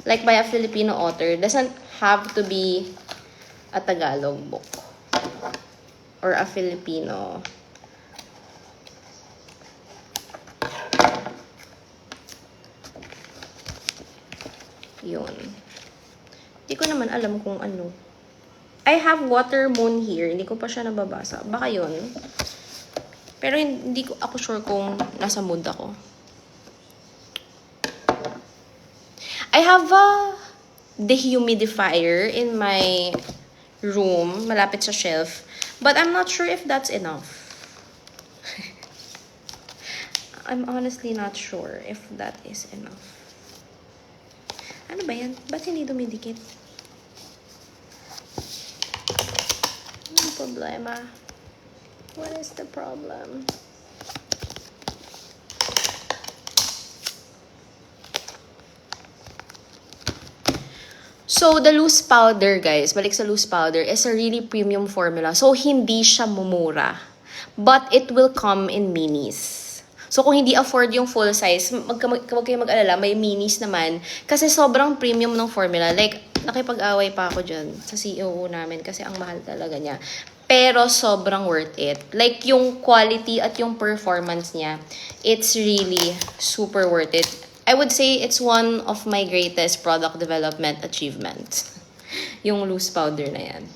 like by a Filipino author, doesn't have to be a Tagalog book or a Filipino. Yun. Hindi ko naman alam kung ano. I have Water Moon here. Hindi ko pa siya nababasa. Baka yun. Pero hindi ko ako sure kung nasa mood ako. I have a dehumidifier in my room, malapit sa shelf. But I'm not sure if that's enough. I'm honestly not sure if that is enough. Ano ba yan? Ba't hindi dumidikit? Anong problema? What is the problem? So, the loose powder, guys, balik sa loose powder, is a really premium formula. So, hindi siya mumura. But it will come in minis. So, kung hindi afford yung full size, huwag kayo mag-alala, may minis naman. Kasi sobrang premium ng formula. Like, nakipag-away pa ako dyan sa CEO namin kasi ang mahal talaga niya. Pero sobrang worth it. Like, yung quality at yung performance niya, it's really super worth it. I would say it's one of my greatest product development achievements. Yung loose powder na yan.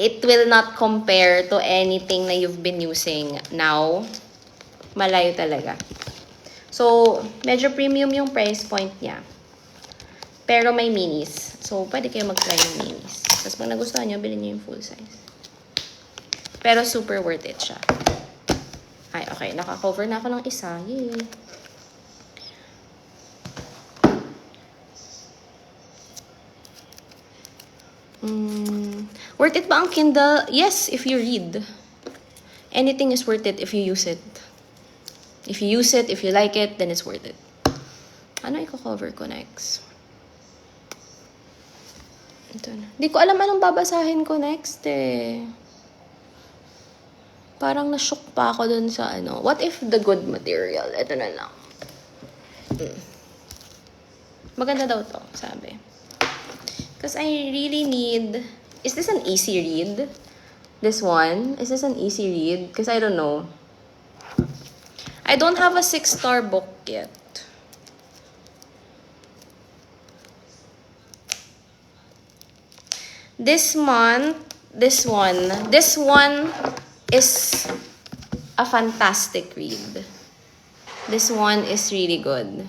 It will not compare to anything na you've been using now. Malayo talaga. So, medyo premium yung price point niya. Pero may minis. So, pwede kayo mag-try ng minis. Tapos pag nagustuhan nyo, bilhin nyo yung full size. Pero super worth it siya. Ay, okay. Naka-cover na ako ng isa. Yay! Worth it ba ang Kindle? Yes, if you read. Anything is worth it if you use it. If you use it, if you like it, then it's worth it. Ano i-cover ko next? Ito na. Di ko alam anong babasahin ko next eh. Parang na-shock pa ako dun sa ano. What if the good material? Ito na lang. Maganda daw to, sabi. Because I really need... Is this an easy read? This one? Is this an easy read? Because I don't know. I don't have a 6-star book yet. This one is a fantastic read. This one is really good.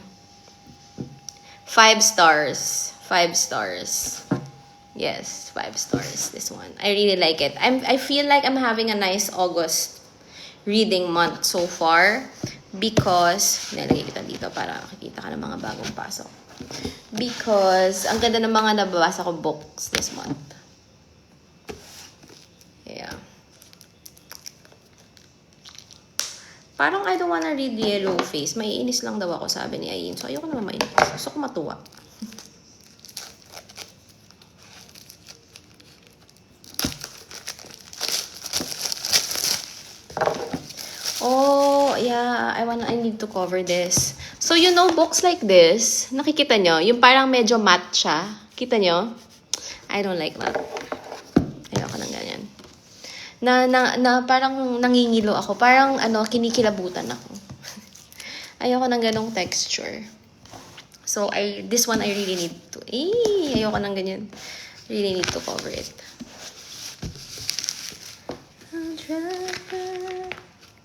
5 stars. 5 stars. Yes, 5 stars. This one. I really like it. I feel like I'm having a nice August reading month so far because nilagay kita dito para makikita ka ng mga bagong pasok. Because ang ganda ng mga nababasa ko books this month. Yeah. Parang I don't wanna read Yellow Face. Maiinis lang daw ako, sabi ni Ayin. So, ayoko naman mainis. Gusto ko matuwa. Oh, yeah. I need to cover this. So, you know, books like this, nakikita nyo, yung parang medyo matte siya. Kita nyo? I don't like that. Ayoko ng ganyan. Na parang nangingilo ako. Parang, kinikilabutan ako. Ayoko ng ganong texture. So, this one I really need to, ayoko ng ganyan. Really need to cover it.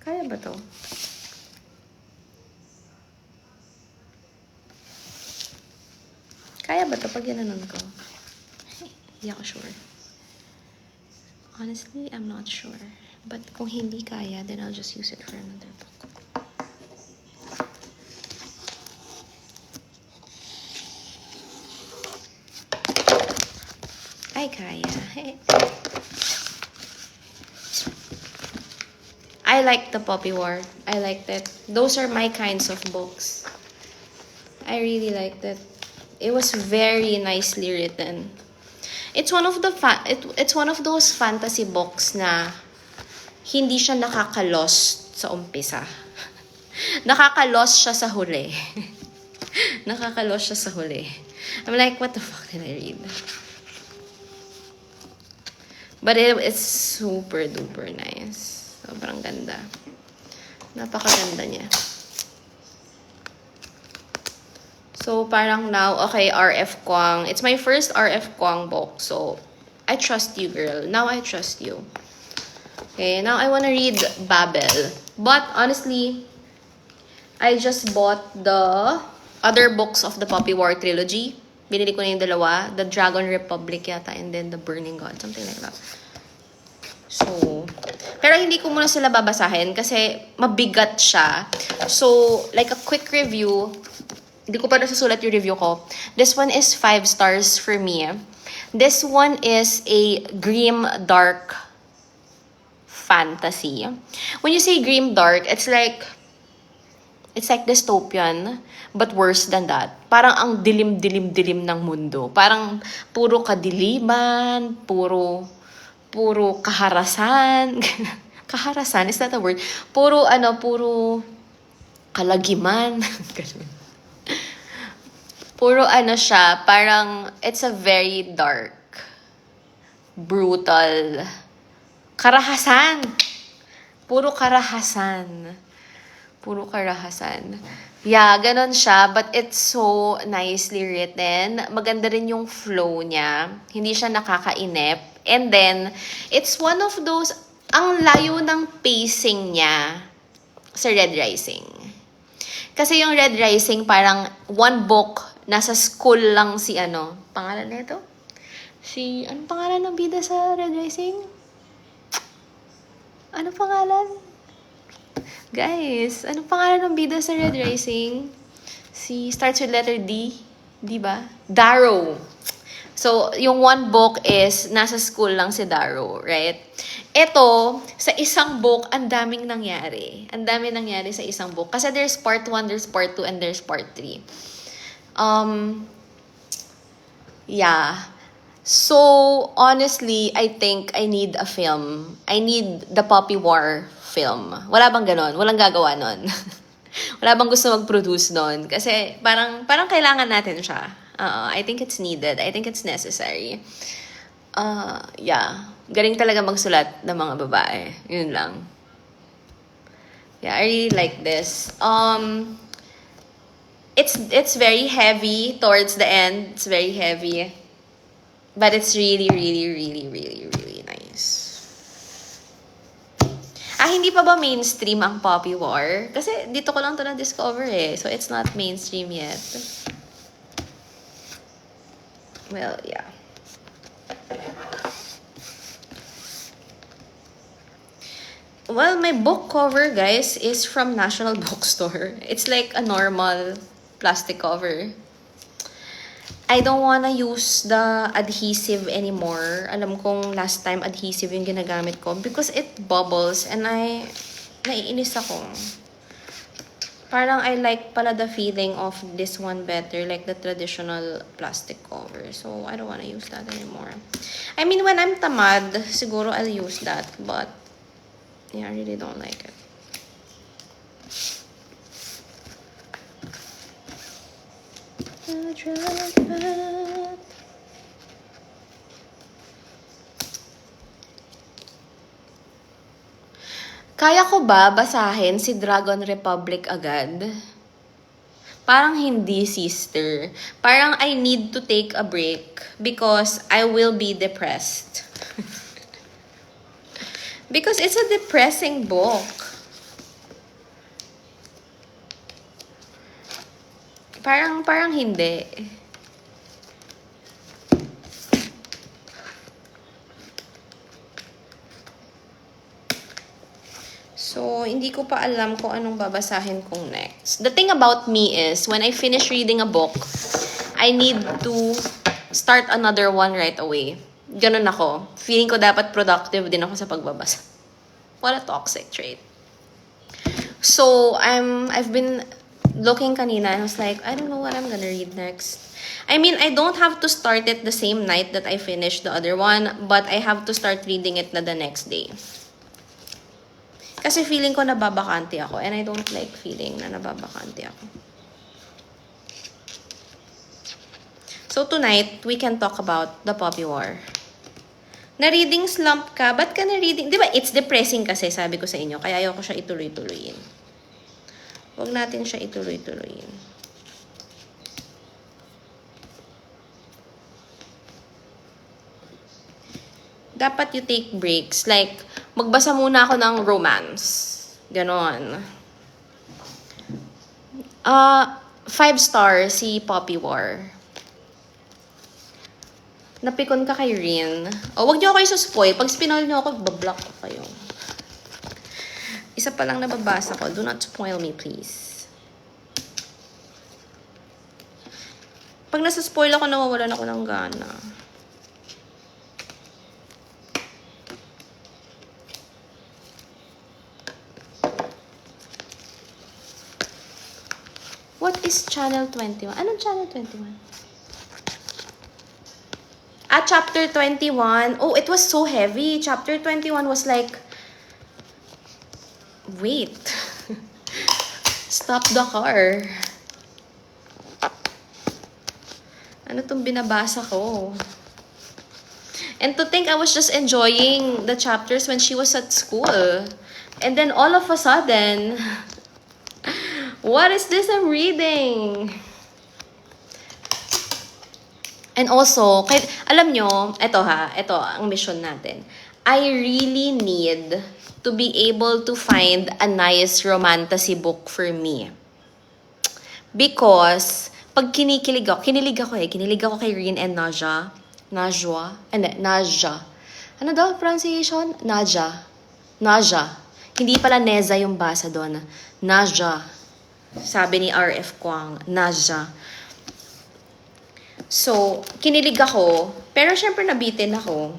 Kaya ba to? Kaya ba to pag ginanon ko? Hindi ako sure. Honestly, I'm not sure. But kung hindi kaya, then I'll just use it for another book. Ay, kaya. I like the Poppy War. I liked it. Those are my kinds of books. I really liked it. It was very nicely written. It's one of the it's one of those fantasy books na hindi siya nakaka-lost sa umpisa. Nakaka-lost siya sa huli. Nakakalos siya sa huli. I'm like, what the fuck did I read? But it's super duper nice. Sobrang ganda. Napakaganda niya. So, parang now, okay, RF Kwang. It's my first RF Kwang book. So, I trust you, girl. Now I trust you. Okay, now I wanna read Babel. But, honestly, I just bought the other books of the Poppy War trilogy. Binili ko na yung dalawa. The Dragon Republic yata, and then the Burning God. Something like that. So, pero hindi ko muna sila babasahin kasi mabigat siya. So, like a quick review, hindi ko pa nasusulat yung review ko. This one is 5 stars for me. This one is a grim, dark fantasy. When you say grim, dark, it's like dystopian, but worse than that. Parang ang dilim ng mundo. Parang puro kadiliman, puro kaharasan. Kaharasan, is that a word? Puro kalagiman. Puro siya, parang it's a very dark, brutal, karahasan. Puro karahasan. Puro karahasan. Yeah, ganon siya, but it's so nicely written. Maganda rin yung flow niya. Hindi siya nakakainip. And then, it's one of those, ang layo ng pacing niya sa Red Rising. Kasi yung Red Rising, parang one book, nasa school lang si pangalan nito? Ano pangalan ng bida sa Red Rising? Ano pangalan? Guys, ano pangalan ng bida sa Red Rising? Starts with letter D. Di ba? Darrow. So, yung one book is, nasa school lang si Darrow, right? Ito, sa isang book, ang daming nangyari. Ang daming nangyari sa isang book. Kasi there's part 1, there's part 2, and there's part 3. Yeah. So, honestly, I think I need a film. I need the Poppy War film. Wala bang ganon? Walang gagawa nun. Wala bang gusto mag-produce nun? Kasi parang kailangan natin siya. I think it's needed. I think it's necessary. Yeah. Galing talaga magsulat ng mga babae. Yun lang. Yeah, I really like this. It's very heavy towards the end. It's very heavy. But it's really, really, really, really, really nice. Hindi pa ba mainstream ang Poppy War? Kasi dito ko lang to na-discover eh. So, it's not mainstream yet. Well, yeah. Well, my book cover, guys, is from National Bookstore. It's like a normal plastic cover. I don't wanna use the adhesive anymore. Alam kong last time adhesive yung ginagamit ko because it bubbles and naiinis ako. Parang I like pala the feeling of this one better, like the traditional plastic cover. So, I don't wanna use that anymore. I mean, when I'm tamad, siguro I'll use that. But, yeah, I really don't like it. Kaya ko ba basahin si Dragon Republic agad? Parang hindi, sister. Parang I need to take a break because I will be depressed. Because it's a depressing book. Parang hindi. So, hindi ko pa alam kung anong babasahin kong next. The thing about me is, when I finish reading a book, I need to start another one right away. Ganun ako. Feeling ko dapat productive din ako sa pagbabasa. What a toxic trait. So, I've been looking kanina and I was like, I don't know what I'm gonna read next. I mean, I don't have to start it the same night that I finish the other one, but I have to start reading it na the next day. Kasi feeling ko nababakante ako and I don't like feeling na nababakante ako. So tonight, we can talk about the Poppy War. Na-reading slump ka? Ba't ka na-reading? Di ba, it's depressing kasi, sabi ko sa inyo. Kaya ayoko siya ituloy-tuloyin. Huwag natin siya ituloy-tuloyin. Dapat you take breaks. Like, magbasa muna ako ng romance. Ganon. 5 stars si Poppy War. Napikon ka kay Rin. O, wag niyo ako isuspoil. Pag spinol niyo ako, bablock ko kayo. Isa pa lang nababasa ko. Do not spoil me, please. Pag nasa-spoil ako, nawawalan ako ng gana. What is Channel 21? Anong Channel 21? Chapter 21. Oh, it was so heavy. Chapter 21 was like... Wait. Stop the car. Ano tong binabasa ko? And to think I was just enjoying the chapters when she was at school. And then all of a sudden... What is this I'm reading? And also, kahit, alam nyo, ito ang mission natin. I really need to be able to find a nice romantasy book for me. Because, pag kinilig ako kay Rin and Naja. Naja. Ano daw pronunciation? Naja. Hindi pala Neza yung basa doon. Naja. Sabi ni RF Kwang, Naja. So, kinilig ako, pero syempre nabitin ako.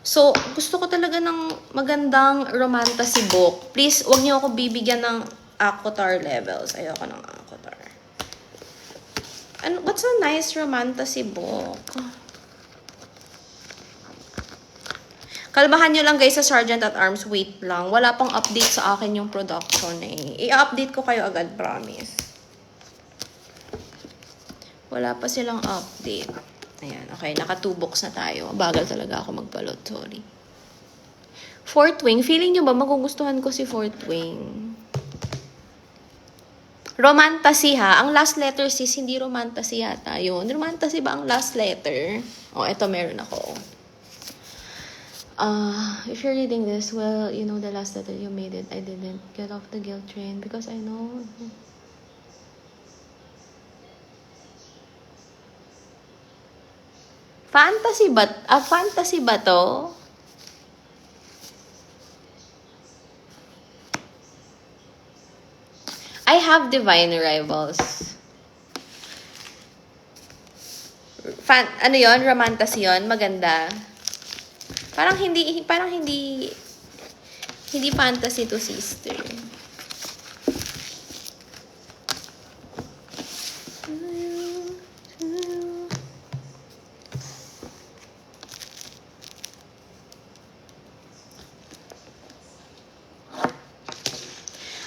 So, gusto ko talaga ng magandang romantasy book. Please, wag niyo ako bibigyan ng Akotar levels. Ayoko ng Akotar. And what's a nice romantasy book? Kalmahan nyo lang guys sa Sergeant at Arms. Wait lang. Wala pang update sa akin yung production eh. I-update ko kayo agad, promise. Wala pa silang update. Ayan, okay. Naka 2 books na tayo. Bagal talaga ako magbalot. Sorry. Fourth Wing. Feeling nyo ba magugustuhan ko si Fourth Wing? Romantasy ha. Ang last letter sis, hindi romantasy yata yun. Romantasy ba ang last letter? Oh, eto meron ako. If you're reading this, well, you know the last letter you made it. I didn't get off the guilt train because I know... Fantasy ba to? I have Divine Rivals. Ano yon? Romantasy yon? Maganda. Parang hindi fantasy to sister.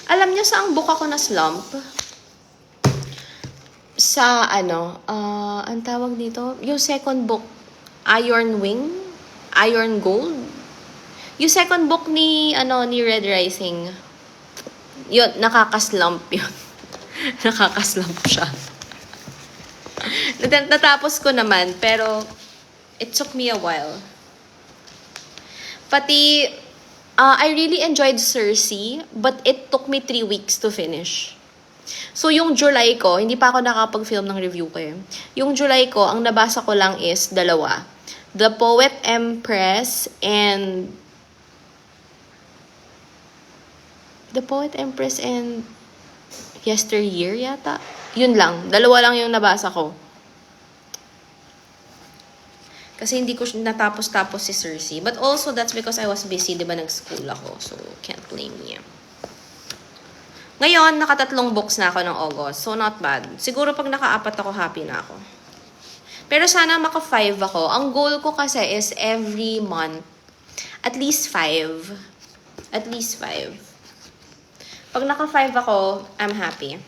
Alam niyo sa ang book ako na slump? Sa ang tawag dito, yung second book, Iron Wing, Iron Gold. Yung second book ni Red Rising. Yun, nakaka-slump yun. Nakaka-slump siya. Natapos ko naman, pero it took me a while. Pati I really enjoyed Cersei, but it took me 3 weeks to finish. So, yung July ko, hindi pa ako nakapag-film ng review ko eh. Yung July ko, ang nabasa ko lang is 2. The Poet Empress and Yesteryear yata. Yun lang. 2 lang yung nabasa ko. Kasi hindi ko natapos-tapos si Cersei. But also, that's because I was busy, di ba, nag-school ako. So, can't blame me. Ngayon, naka 3 books na ako ng August. So, not bad. Siguro pag naka-4 ako, happy na ako. Pero sana maka 5 ako. Ang goal ko kasi is every month, at least 5. At least 5. Pag naka 5 ako, I'm happy.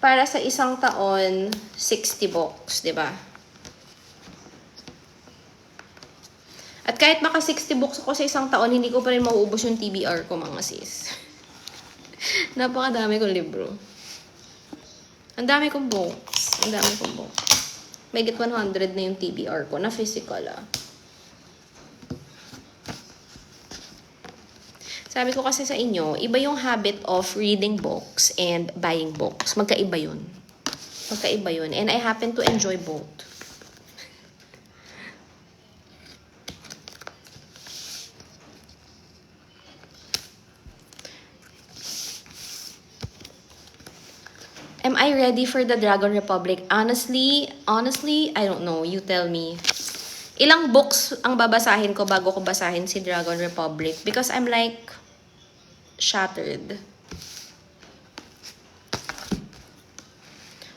para sa isang taon, 60 books, di ba? At kahit maka 60 books ako sa isang taon, hindi ko pa rin mauubos yung TBR ko, mga sis. Napakadami kong libro. Ang dami kong books. Ang dami kong books. May get 100 na yung TBR ko, na physical Sabi ko kasi sa inyo, iba yung habit of reading books and buying books. Magkaiba yun. Magkaiba yun. And I happen to enjoy both. Am I ready for the Dragon Republic? Honestly, I don't know. You tell me. Ilang books ang babasahin ko bago ko basahin si Dragon Republic? Because I'm like shattered.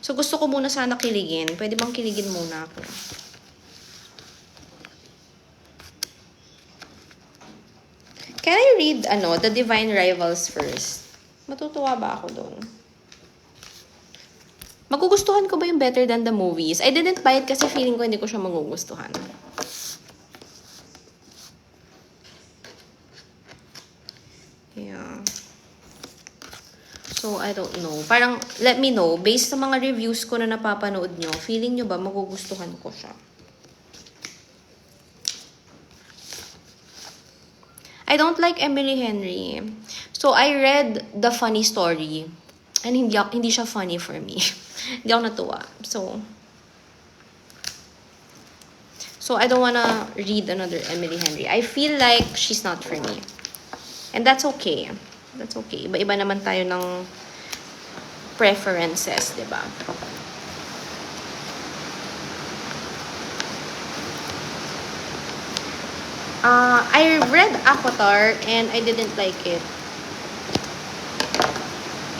So gusto ko muna sana kiligin. Pwede bang kiligin muna ako? Can I read The Divine Rivals first? Matutuwa ba ako doon? Magugustuhan ko ba yung Better Than the Movies? I didn't buy it kasi feeling ko hindi ko siya magugustuhan. Yeah. So, I don't know. Parang, let me know. Based sa mga reviews ko na napapanood nyo, feeling nyo ba magugustuhan ko siya? I don't like Emily Henry. So, I read The Funny Story. And hindi siya funny for me. Hindi ako natuwa. So, I don't wanna read another Emily Henry. I feel like she's not for me. And that's okay. That's okay. Iba-iba naman tayo ng preferences, diba? I read Avatar and I didn't like it.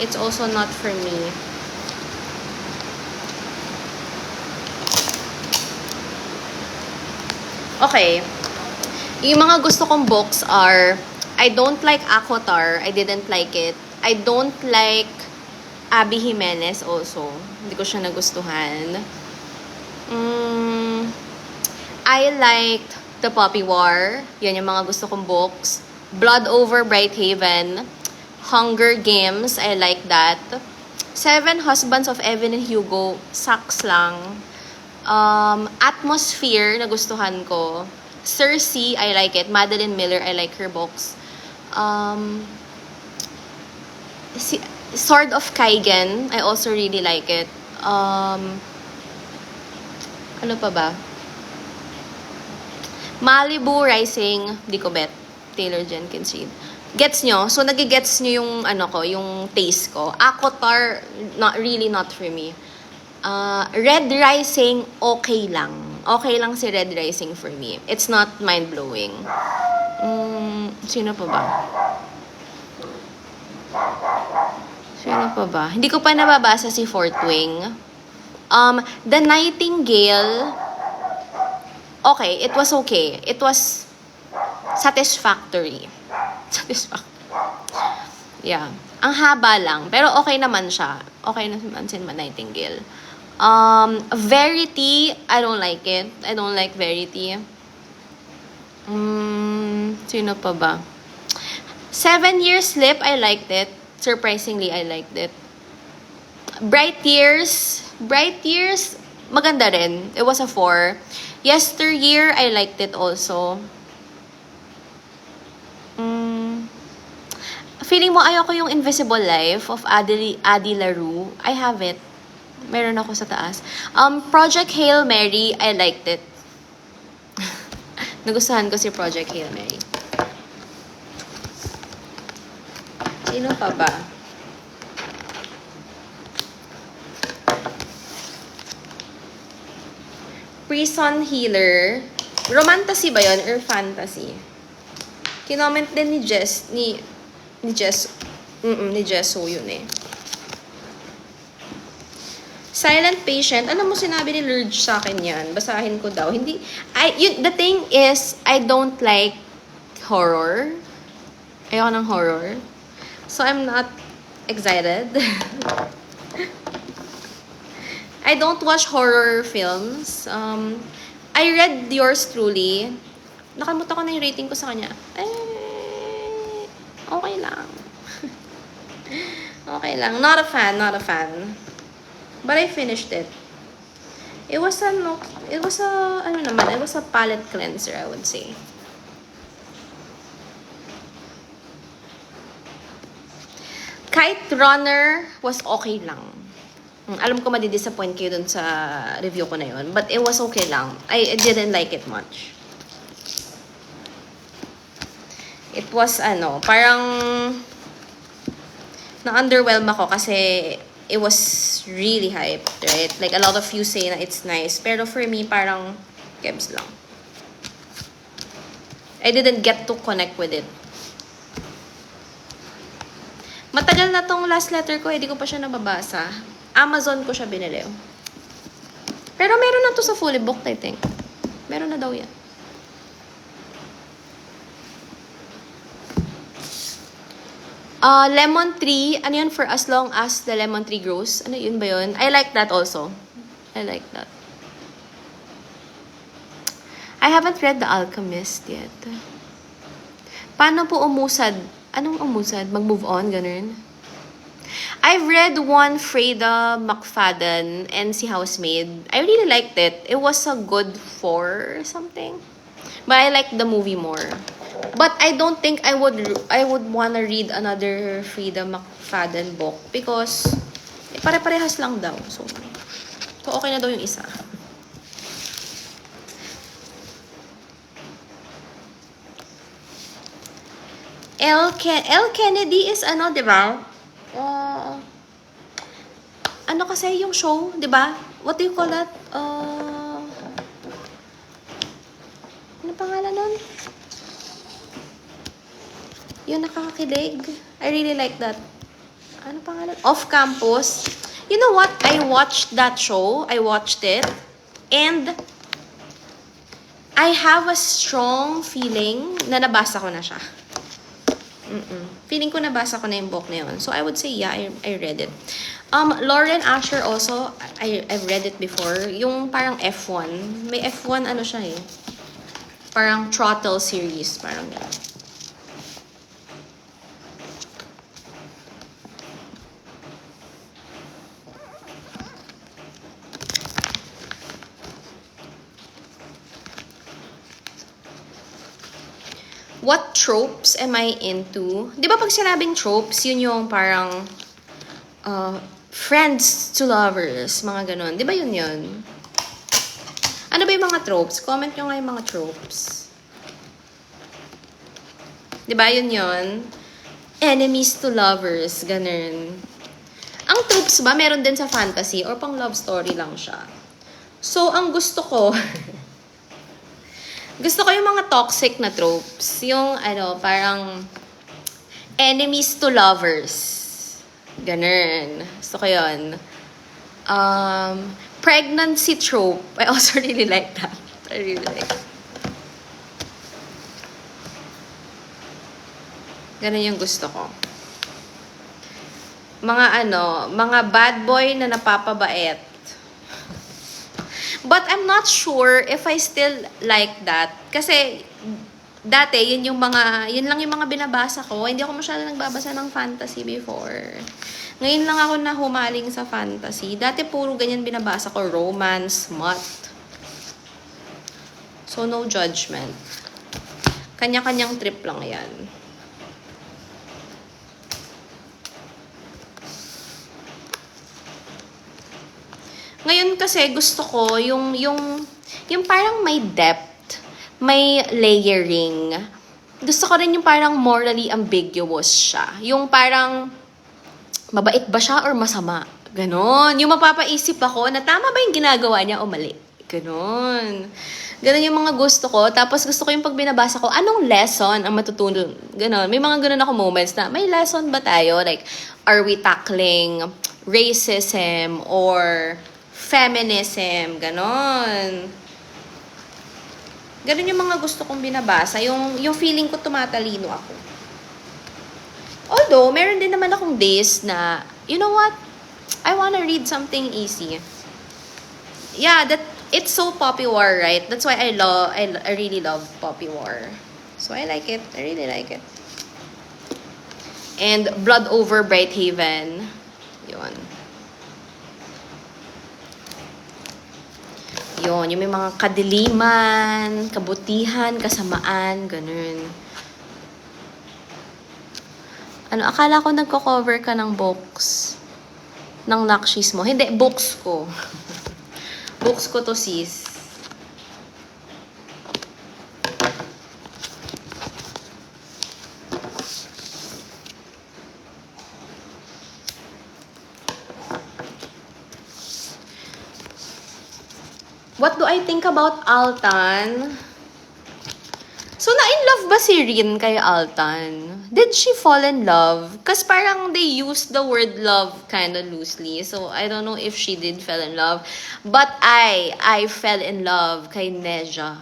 It's also not for me. Okay. Yung mga gusto kong books are, I don't like Avatar. I didn't like it. I don't like Abby Jimenez also. Hindi ko siya nagustuhan. I liked The Poppy War. Yan yung mga gusto kong books. Blood Over Bright Haven. Hunger Games, I like that. Seven Husbands of Evelyn Hugo, sucks lang. Atmosphere, nagustuhan ko. Circe, I like it. Madeline Miller, I like her books. Sword of Kaigen, I also really like it. Ano pa ba? Malibu Rising, di ko bet. Taylor Jenkins Reid. Gets nyo? So, nagigets nyo yung, yung taste ko. Avatar, not for me. Red Rising, okay lang. Okay lang si Red Rising for me. It's not mind-blowing. Sino pa ba? Hindi ko pa nababasa si Fourth Wing. The Nightingale, okay. It was okay. It was satisfactory. Yeah. Ang haba lang. Pero okay naman siya. Okay naman si Nightingale. Verity, I don't like it. I don't like Verity. Sino pa ba? 7 Years Slip, I liked it. Surprisingly, I liked it. Bright Years, maganda rin. It was a 4. Yesteryear, I liked it also. Feeling mo ayoko yung Invisible Life of Adi LaRue. I have it. Meron ako sa taas. Project Hail Mary, I liked it. Nagustuhan ko si Project Hail Mary. Sino pa ba? Prison Healer. Romantasy ba yun or fantasy? Kinoment din ni Jess, ni Jesso yun eh. Silent Patient. Alam mo, sinabi ni Lurge sa akin yan. Basahin ko daw. Hindi, the thing is, I don't like horror. Ayoko ng horror. So, I'm not excited. I don't watch horror films. I read Yours Truly. Nakalimutan ko na yung rating ko sa kanya. Okay lang. Okay lang. Not a fan, not a fan. But I finished it. It was a palate cleanser, I would say. Kite Runner was okay lang. Alam ko madi-disappoint kayo dun sa review ko na yun. But it was okay lang. I didn't like it much. It was, parang na-underwhelm ako kasi it was really hyped, right? Like, a lot of you say na it's nice. Pero for me, parang kebs lang. I didn't get to connect with it. Matagal na tong last letter ko, hindi ko pa siya nababasa. Amazon ko siya binili. Pero meron na to sa fully booked, I think. Meron na daw yan. Lemon tree, ano yun, for as long as the lemon tree grows. Ano yun ba yun? I like that also. I like that. I haven't read The Alchemist yet. Paano po umusad? Anong umusad? Mag-move on, ganun? I've read one Freda McFadden and Si Housemaid. I really liked it. It was a good 4 or something. But I liked the movie more. But I don't think I would wanna read another Frida McFadden book because pare-parehas lang daw. So okay na daw yung isa. L. Kennedy is di ba? Ano kasi yung show, di ba? What do you call that? Ano pangalan nun? Yung nakakakilig. I really like that. Ano pangalan? Off Campus. You know what? I watched that show. I watched it. And I have a strong feeling na nabasa ko na siya. Feeling ko nabasa ko na yung book na yun. So I would say, yeah, I read it. Lauren Asher also, I've read it before. Yung parang F1. May F1 siya eh. Parang throttle series. Parang gano'n. What tropes am I into? Di ba pag sinabing tropes, yun yung parang friends to lovers, mga ganon. Di ba yun yun? Ano ba yung mga tropes? Comment nyo nga yung mga tropes. Di ba yun yun? Enemies to lovers, ganon. Ang tropes ba, meron din sa fantasy or pang love story lang siya? So, ang gusto ko... Gusto ko yung mga toxic na tropes. Yung, parang enemies to lovers. Ganun. Gusto ko yun. Pregnancy trope. I also really like that. I really like it. Ganun yung gusto ko. Mga bad boy na napapabait. But I'm not sure if I still like that. Kasi, dati, yun lang yung mga binabasa ko. Hindi ako masyado nagbabasa ng fantasy before. Ngayon lang ako na humaling sa fantasy. Dati puro ganyan binabasa ko. Romance, smut. So, no judgment. Kanya-kanyang trip lang yan. Ngayon kasi gusto ko yung parang may depth, may layering. Gusto ko rin yung parang morally ambiguous siya. Yung parang mabait ba siya or masama? Ganon. Yung mapapaisip ako na tama ba yung ginagawa niya o mali? Ganon. Ganon yung mga gusto ko. Tapos gusto ko yung pag binabasa ko, anong lesson ang matutunan? Ganon. May mga ganon ako moments na, may lesson ba tayo? Like, are we tackling racism or feminism, ganon. Ganon yung mga gusto kong binabasa. Yung feeling ko tumatalino ako. Although, meron din naman akong days na, you know what? I wanna read something easy. yeah, that it's so Poppy War, right? That's why I really love Poppy War. So I like it. I really like it. And Blood Over Brighthaven. Yun. Yun, yung may mga kadiliman, kabutihan, kasamaan, ganun. Ano, akala ko nagko-cover ka ng books. Ng Nakshis mo. Hindi, books ko. Books ko to, sis. What do I think about Altan? So, na-in love ba si Rin kay Altan? Did she fall in love? Kasi parang they used the word love kind of loosely. So, I don't know if she did fell in love. But I fell in love kay Naja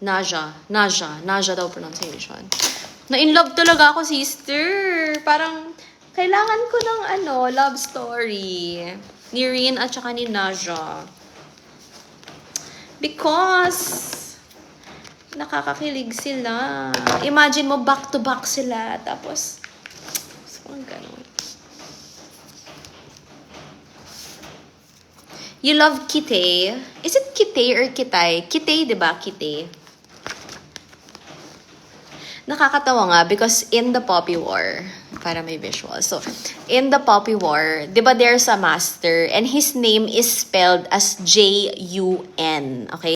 daw pronunciation. Na-in love talaga ako, sister. Parang, kailangan ko ng love story. Ni Rin at saka ni Naja. Because nakakakilig sila. Imagine mo, back-to-back sila. Tapos, so, ganun. You love Kitay. Is it Kitay or Kitay? Kitay, diba? Kitay. Nakakatawa nga because in the Poppy War, para may visual. So, in the Poppy War, diba there's a master and his name is spelled as Jun. Okay?